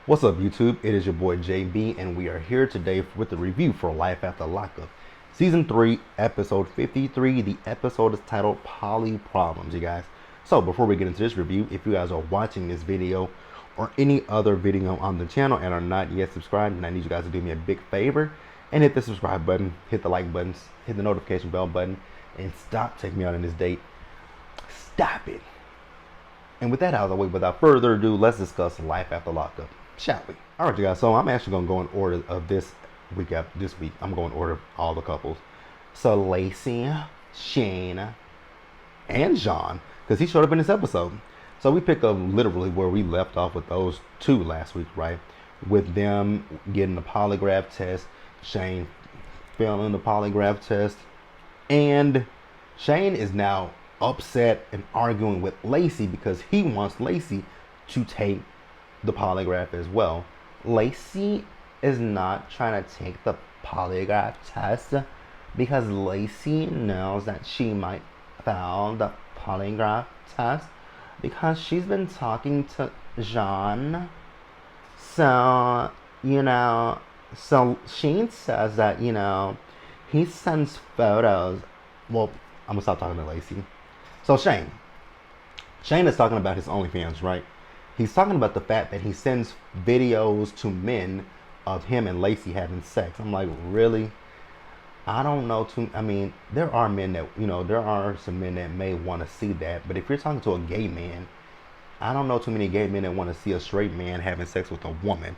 What's up, YouTube? It is your boy JB, and we are here today with the review for Life After Lockup, Season 3, Episode 53. The episode is titled Poly Problems, you guys. So, before we get into this review, if you guys are watching this video or any other video on the channel and are not yet subscribed, then I need you guys to do me a big favor and hit the subscribe button, hit the like buttons, hit the notification bell button, and stop taking me out on this date. Stop it. And with that out of the way, without further ado, let's discuss Life After Lockup, shall we? All right, you guys. So I'm actually gonna go in order of this week. I'm going to order all the couples. So Lacey, Shane, and John, because he showed up in this episode. So we pick up literally where we left off with those two last week, right? With them getting the polygraph test, Shane failing the polygraph test, and Shane is now upset and arguing with Lacey because he wants Lacey to take the polygraph as well. Lacey is not trying to take the polygraph test because Lacey knows that she might fail the polygraph test because she's been talking to John. So, so Shane says that, he sends photos. Well, I'm gonna stop talking to Lacey. So Shane is talking about his OnlyFans, right? He's talking about the fact that he sends videos to men of him and Lacey having sex. I'm like, really? I don't know. There are men that, there are some men that may want to see that. But if you're talking to a gay man, I don't know too many gay men that want to see a straight man having sex with a woman.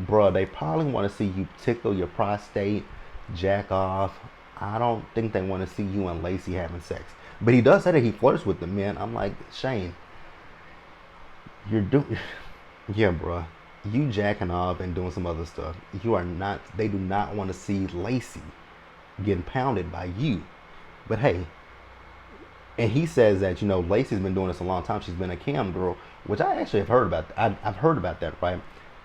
Bruh, they probably want to see you tickle your prostate, jack off. I don't think they want to see you and Lacey having sex. But he does say that he flirts with the men. I'm like, Shane, you're doing, yeah, bruh. You jacking off and doing some other stuff. You are not, they do not want to see Lacey getting pounded by you. But hey, and he says that, Lacey's been doing this a long time. She's been a cam girl, which I actually have heard about. I've heard about that, right?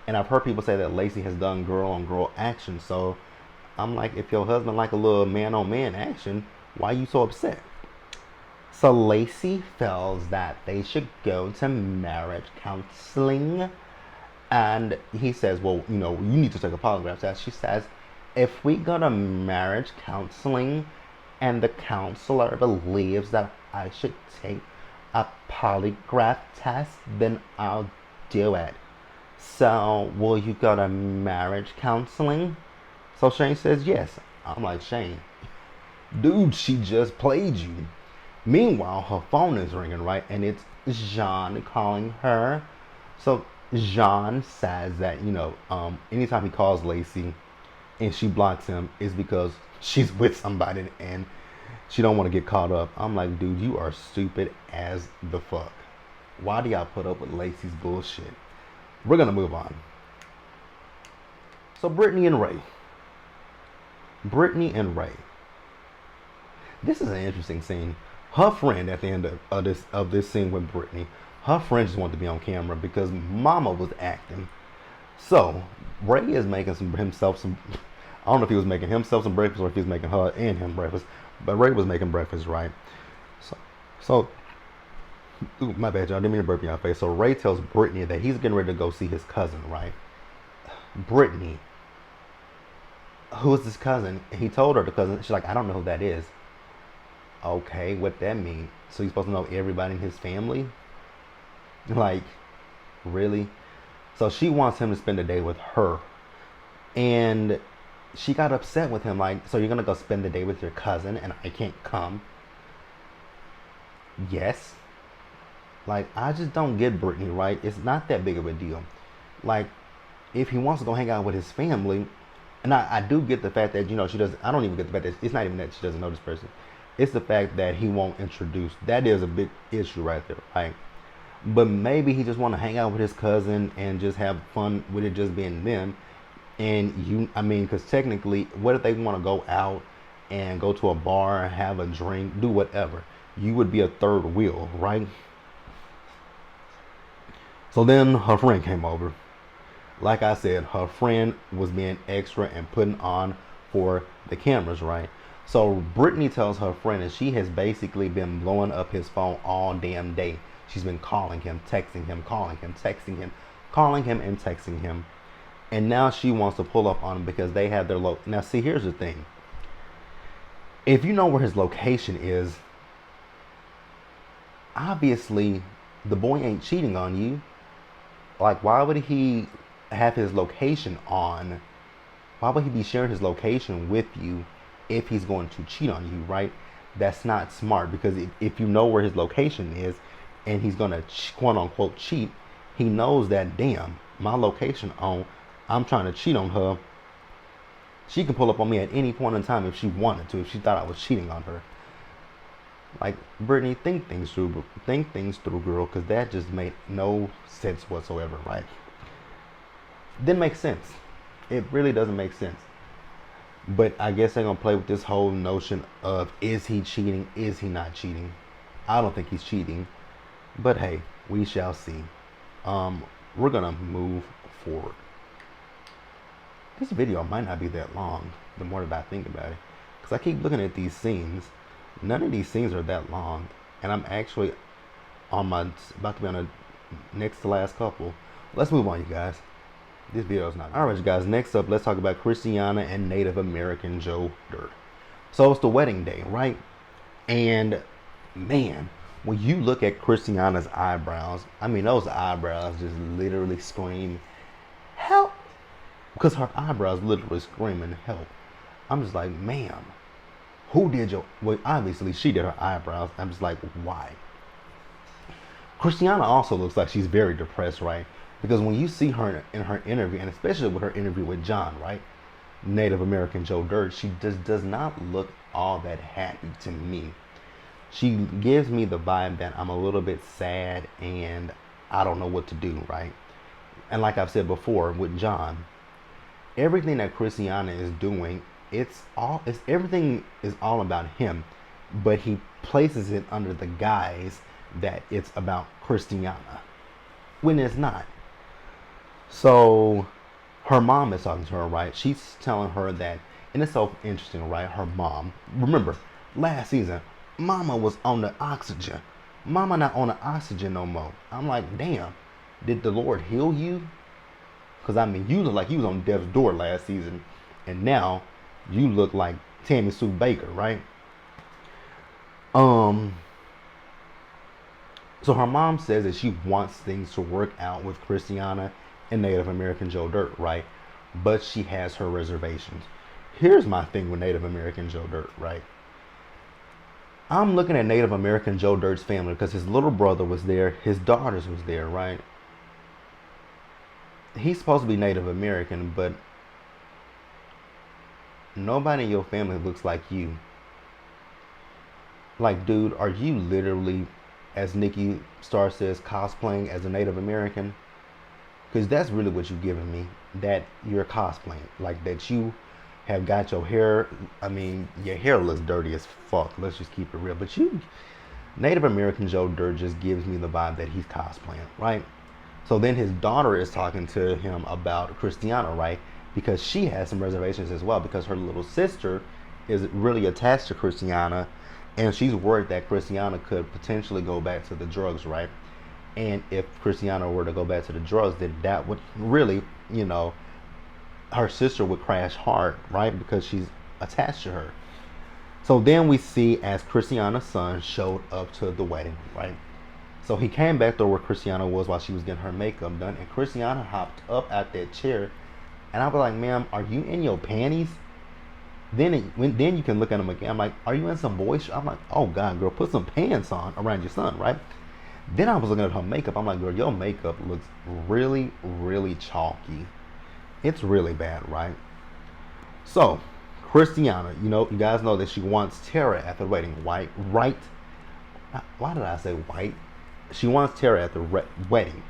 And I've heard people say that Lacey has done girl on girl action. So I'm like, if your husband like a little man on man action, why are you so upset? So Lacey feels that they should go to marriage counseling. And he says, well, you need to take a polygraph test. She says, if we go to marriage counseling and the counselor believes that I should take a polygraph test, then I'll do it. So will you go to marriage counseling? So Shane says yes. I'm like, Shane, dude, she just played you. Meanwhile, her phone is ringing, right? And it's John calling her. So John says that, anytime he calls Lacey and she blocks him, it's because she's with somebody and she don't want to get caught up. I'm like, dude, you are stupid as the fuck. Why do y'all put up with Lacey's bullshit? We're going to move on. So Brittany and Ray. This is an interesting scene. Her friend at the end of this scene with Brittany, her friend just wanted to be on camera because Mama was acting. So Ray is making himself some. I don't know if he was making himself some breakfast or if he was making her and him breakfast. But Ray was making breakfast, right? So ooh, my bad, y'all. Didn't mean to burp in your face. So Ray tells Brittany that he's getting ready to go see his cousin, right? Brittany, who is this cousin? And he told her the cousin. She's like, I don't know who that is. Okay, what that mean? So he's supposed to know everybody in his family? Like, really? So she wants him to spend the day with her. And she got upset with him, like, so you're gonna go spend the day with your cousin and I can't come? Yes. Like, I just don't get Brittany, right? It's not that big of a deal. Like, if he wants to go hang out with his family, and I do get the fact that, she doesn't, I don't even get the fact that, it's not even that she doesn't know this person. It's the fact that he won't introduce. That is a big issue right there, right? But maybe he just want to hang out with his cousin and just have fun with it just being them. And because technically, what if they want to go out and go to a bar, have a drink, do whatever? You would be a third wheel, right? So then her friend came over. Like I said, her friend was being extra and putting on for the cameras, right? So Brittany tells her friend that she has basically been blowing up his phone all damn day. She's been calling him, texting him, calling him, texting him calling him and texting him. And now she wants to pull up on him because they have their Now, see, here's the thing. If you know where his location is, obviously the boy ain't cheating on you. Like, why would he have his location on? Why would he be sharing his location with you if he's going to cheat on you, right? That's not smart, because if you know where his location is and he's going to quote unquote cheat, he knows that, damn, my location on, I'm trying to cheat on her. She can pull up on me at any point in time if she wanted to, if she thought I was cheating on her. Like, Brittany, think things through, girl, because that just made no sense whatsoever, right? Didn't make sense. It really doesn't make sense. But I guess they're going to play with this whole notion of, is he cheating? Is he not cheating? I don't think he's cheating. But hey, we shall see. We're going to move forward. This video might not be that long, the more that I think about it. Because I keep looking at these scenes. None of these scenes are that long. And I'm actually about to be on the next to last couple. Let's move on, you guys. This video is not. Alright, you guys, next up, let's talk about KRISTIANNA and Native American Joe Dirt. So it's the wedding day, right? And man, when you look at KRISTIANNA's eyebrows, I mean, those eyebrows just literally scream help, because her eyebrows literally screaming help. I'm just like, ma'am, who did your, well, obviously she did her eyebrows. I'm just like, why? KRISTIANNA also looks like she's very depressed, right? Because when you see her in her interview, and especially with her interview with John, right, Native American Joe Dirt, she just does not look all that happy to me. She gives me the vibe that I'm a little bit sad and I don't know what to do, right? And like I've said before with John, everything that KRISTIANNA is doing, everything is all about him, but he places it under the guise that it's about KRISTIANNA, when it's not. So her mom is talking to her, right? She's telling her that, and it's so interesting, right? Her mom, remember, last season, Mama was on the oxygen. Mama not on the oxygen no more. I'm like, damn, did the Lord heal you? Because, I mean, you look like you was on death's door last season, and now you look like Tammy Sue Baker, right? So her mom says that she wants things to work out with KRISTIANNA and Native American Joe Dirt, right? But she has her reservations. Here's my thing with Native American Joe Dirt, right? I'm looking at Native American Joe Dirt's family because his little brother was there, his daughters was there, right? He's supposed to be Native American, but nobody in your family looks like you. Like, dude, are you literally, as Nikki Star says, cosplaying as a Native American? Because that's really what you're giving me, that you're cosplaying. Like, that you have got your hair, I mean, your hair looks dirty as fuck. Let's just keep it real. But you, Native American Joe Dirt just gives me the vibe that he's cosplaying, right? So then his daughter is talking to him about KRISTIANNA, right? Because she has some reservations as well, because her little sister is really attached to KRISTIANNA, and she's worried that KRISTIANNA could potentially go back to the drugs, right? And if KRISTIANNA were to go back to the drugs, then that would really, you know, her sister would crash hard, right? Because she's attached to her. So then we see as KRISTIANNA's son showed up to the wedding, right? So he came back to where KRISTIANNA was while she was getting her makeup done, and KRISTIANNA hopped up out that chair, and I was like, ma'am, are you in your panties? Then you can look at him again. I'm like, are you in some boy shorts? I'm like, oh God, girl, put some pants on around your son, right? Then I was looking at her makeup. I'm like, girl, your makeup looks really, really chalky. It's really bad, right? So, KRISTIANNA, you know, you guys know that she wants Tara at the wedding, right? Right? Why did I say white? She wants Tara at the wedding.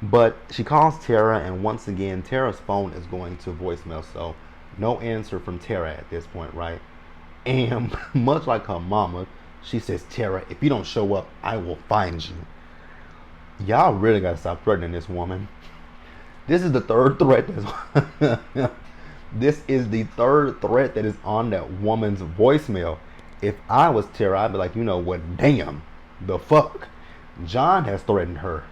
But she calls Tara, and once again, Tara's phone is going to voicemail. So, no answer from Tara at this point, right? And much like her mama, she says, Tara, if you don't show up, I will find you. Y'all really got to stop threatening this woman. This is the third threat this is the third threat that is on that woman's voicemail. If I was Tara, I'd be like, you know what? Damn, the fuck. John has threatened her.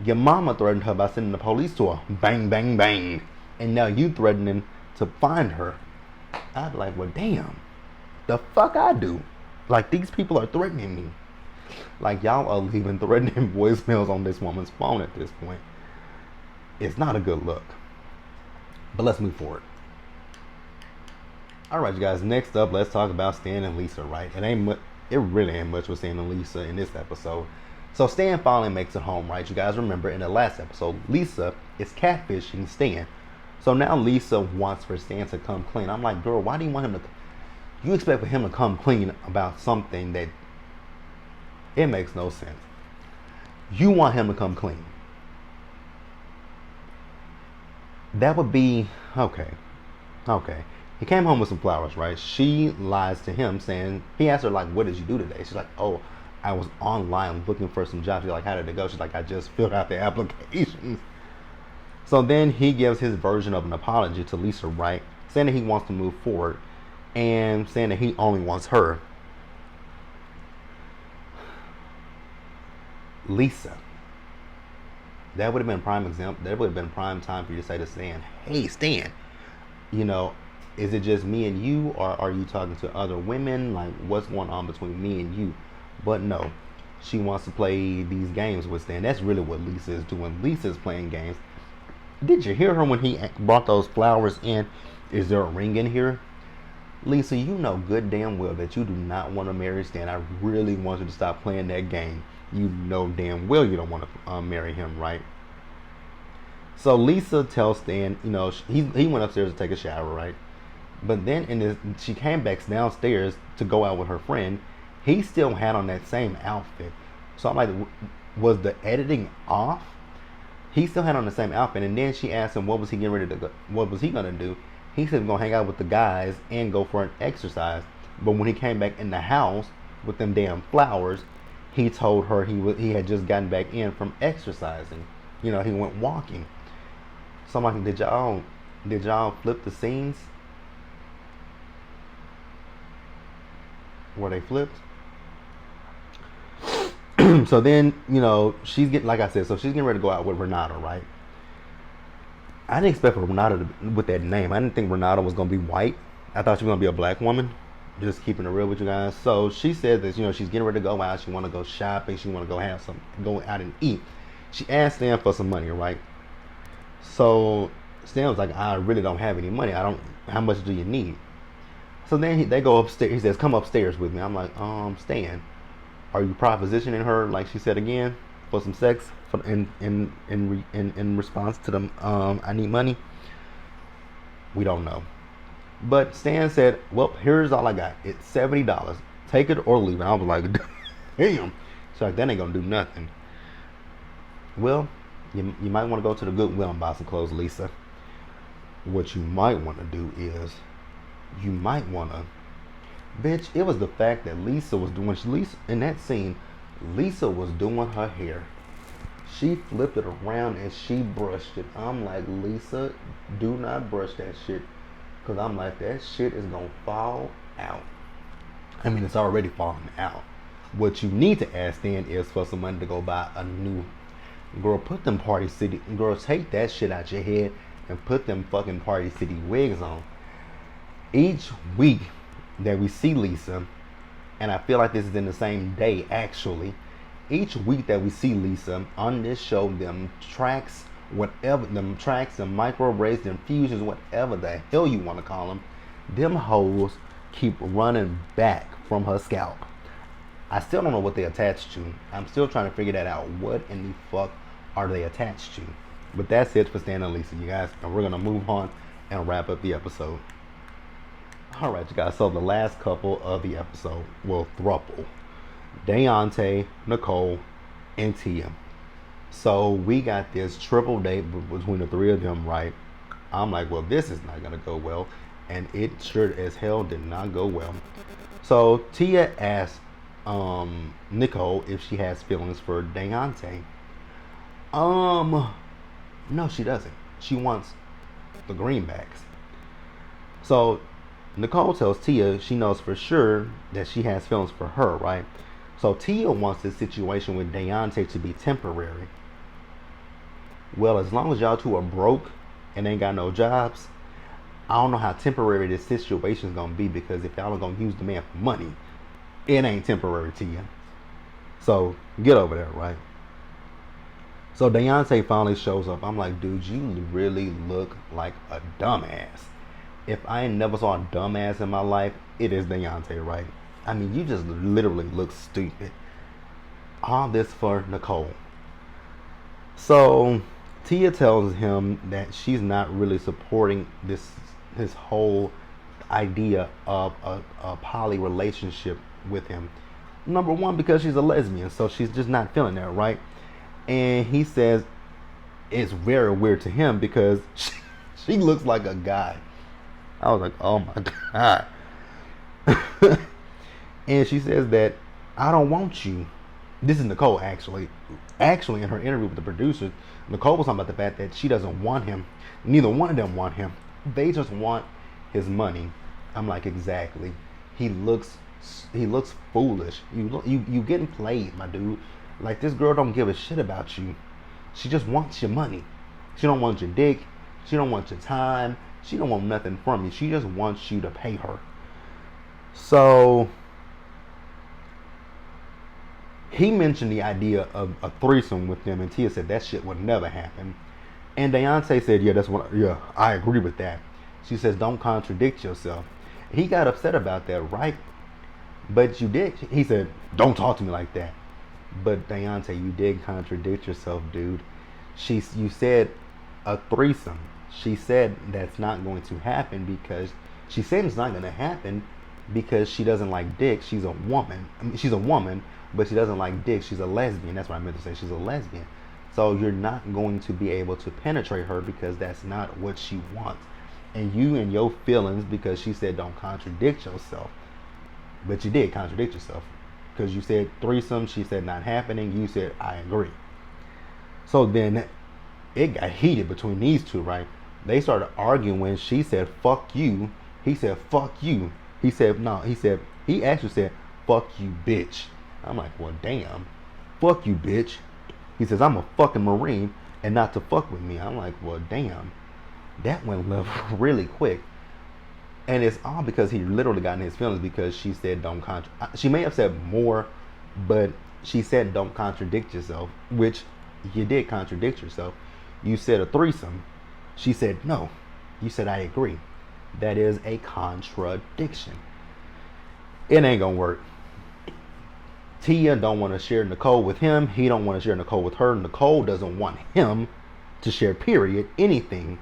Your mama threatened her by sending the police to her. Bang, bang, bang. And now you threatening to find her. I'd be like, well, damn. The fuck I do? Like, these people are threatening me. Like, y'all are leaving threatening voicemails on this woman's phone at this point. It's not a good look. But let's move forward. Alright, you guys. Next up, let's talk about Stan and Lisa, right? It really ain't much with Stan and Lisa in this episode. So Stan finally makes it home, right? You guys remember in the last episode, Lisa is catfishing Stan. So now Lisa wants for Stan to come clean. I'm like, girl, why do you want him to... You expect for him to come clean about something that... It makes no sense. You want him to come clean. That would be... Okay. He came home with some flowers, right? She lies to him saying... He asked her, like, what did you do today? She's like, oh, I was online looking for some jobs. He's like, how did it go? She's like, I just filled out the applications. So then he gives his version of an apology to Lisa, right? Saying that he wants to move forward and saying that he only wants her. Lisa. That would have been prime example. That would have been prime time for you to say to Stan, hey, Stan, you know, is it just me and you, or are you talking to other women? Like, what's going on between me and you? But no, she wants to play these games with Stan. That's really what Lisa is doing. Lisa's playing games. Did you hear her when he brought those flowers in? Is there a ring in here? Lisa, you know good damn well that you do not want to marry Stan. I really want you to stop playing that game. You know damn well you don't want to marry him, right? So Lisa tells Stan, you know, he went upstairs to take a shower, right? But then she came back downstairs to go out with her friend. He still had on that same outfit. So I'm like, was the editing off? He still had on the same outfit, and then she asked him what was he getting ready to go, what was he gonna do? He said he's gonna hang out with the guys and go for an exercise. But when he came back in the house with them damn flowers, he told her he had just gotten back in from exercising. You know, he went walking. So I'm like, did y'all flip the scenes? Were they flipped? So then, you know, she's getting, like I said, so she's getting ready to go out with Renata, right? I didn't expect for Renata with that name. I didn't think Renata was going to be white. I thought she was going to be a black woman. Just keeping it real with you guys. So she said that, you know, she's getting ready to go out. She want to go shopping. She want to go out and eat. She asked Stan for some money, right? So Stan was like, I really don't have any money. How much do you need? So then they go upstairs. He says, come upstairs with me. I'm like, Stan, are you propositioning her, like she said again, for some sex in response to them, I need money? We don't know. But Stan said, well, here's all I got. It's $70. Take it or leave it. I was like, damn. She's like, that ain't going to do nothing. Well, you might want to go to the Goodwill and buy some clothes, Lisa. What you might want to do is, you might want to, bitch, it was the fact that Lisa was doing, in that scene, Lisa was doing her hair. She flipped it around and she brushed it. I'm like, Lisa, do not brush that shit. Because I'm like, that shit is going to fall out. I mean, it's already falling out. What you need to ask then is for some money to go buy a new, girl, put them Party City, girl, take that shit out your head and put them fucking Party City wigs on. Each week that we see Lisa, and I feel like this is in the same day actually, each week that we see Lisa on this show, them tracks, them micro braids, them fusions, whatever the hell you want to call them hoes keep running back from her scalp. I still don't know what they attached to. I'm still trying to figure that out. What in the fuck are they attached to? But that's it for Stan and Lisa, you guys, and we're gonna move on and wrap up the episode. Alright, you guys, so the last couple of the episode, well, throuple, Deontay, Nicole, and Tia. So we got this triple date between the three of them, right? I'm like, well, this is not gonna go well, and it sure as hell did not go well. So Tia asked Nicole if she has feelings for Deontay. No, she doesn't. She wants the greenbacks. So Nicole tells Tia she knows for sure that she has feelings for her, right? So Tia wants this situation with Deontay to be temporary. Well, as long as y'all two are broke and ain't got no jobs, I don't know how temporary this situation is gonna be, because if y'all are gonna use the man for money, it ain't temporary to you. So get over there, right? So Beyonce finally shows up. I'm like, dude, you really look like a dumbass. If I ain't never saw a dumbass in my life, it is Beyonce, right? I mean, you just literally look stupid. All this for Nicole. So Tia tells him that she's not really supporting his whole idea of a poly relationship with him. Number one, because she's a lesbian, so she's just not feeling that, right? And he says it's very weird to him because she looks like a guy. I was like, oh my God. And she says that I don't want you. This is Nicole, actually. Actually, in her interview with the producers, Nicole was talking about the fact that she doesn't want him. Neither one of them want him. They just want his money. I'm like, exactly. He looks foolish. You getting played, my dude. Like, this girl don't give a shit about you. She just wants your money. She don't want your dick. She don't want your time. She don't want nothing from you. She just wants you to pay her. So he mentioned the idea of a threesome with them, and Tia said that shit would never happen. And Beyonce said, yeah, I agree with that. She says, don't contradict yourself. He got upset about that, right? But you did. He said, don't talk to me like that. But Beyonce, you did contradict yourself, dude. You said a threesome. She said that's not going to happen because she said it's not going to happen because she doesn't like dick. She's a woman. I mean, she's a woman, but she doesn't like dick. She's a lesbian. That's what I meant to say. She's a lesbian. So you're not going to be able to penetrate her because that's not what she wants. And you and your feelings, because she said don't contradict yourself. But you did contradict yourself. Because you said threesome, she said not happening. You said I agree. So then it got heated between these two, right? They started arguing. She said fuck you. He said fuck you. He said no. He actually said fuck you, bitch. I'm like, well, damn. Fuck you, bitch. He says I'm a fucking Marine and not to fuck with me. I'm like, well, damn. That went left really quick. And it's all because he literally got in his feelings because she said don't she may have said more, but she said don't contradict yourself, which you did contradict yourself. You said a threesome. She said no. You said I agree. That is a contradiction. It ain't gonna work. Tia don't want to share Nicole with him. He don't want to share Nicole with her. Nicole doesn't want him to share, period, anything.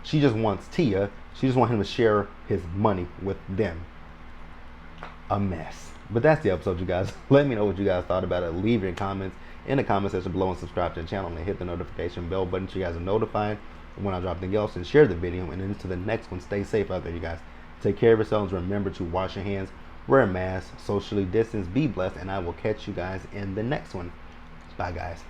She just wants Tia. She just wants him to share his money with them. A mess. But that's the episode, you guys. Let me know what you guys thought about it. Leave your comments in the comment section below and subscribe to the channel and hit the notification bell button so you guys are notified when I drop anything else, and share the video. And into the next one, stay safe out there, you guys. Take care of yourselves. Remember to wash your hands, wear a mask, socially distance, be blessed, and I will catch you guys in the next one. Bye, guys.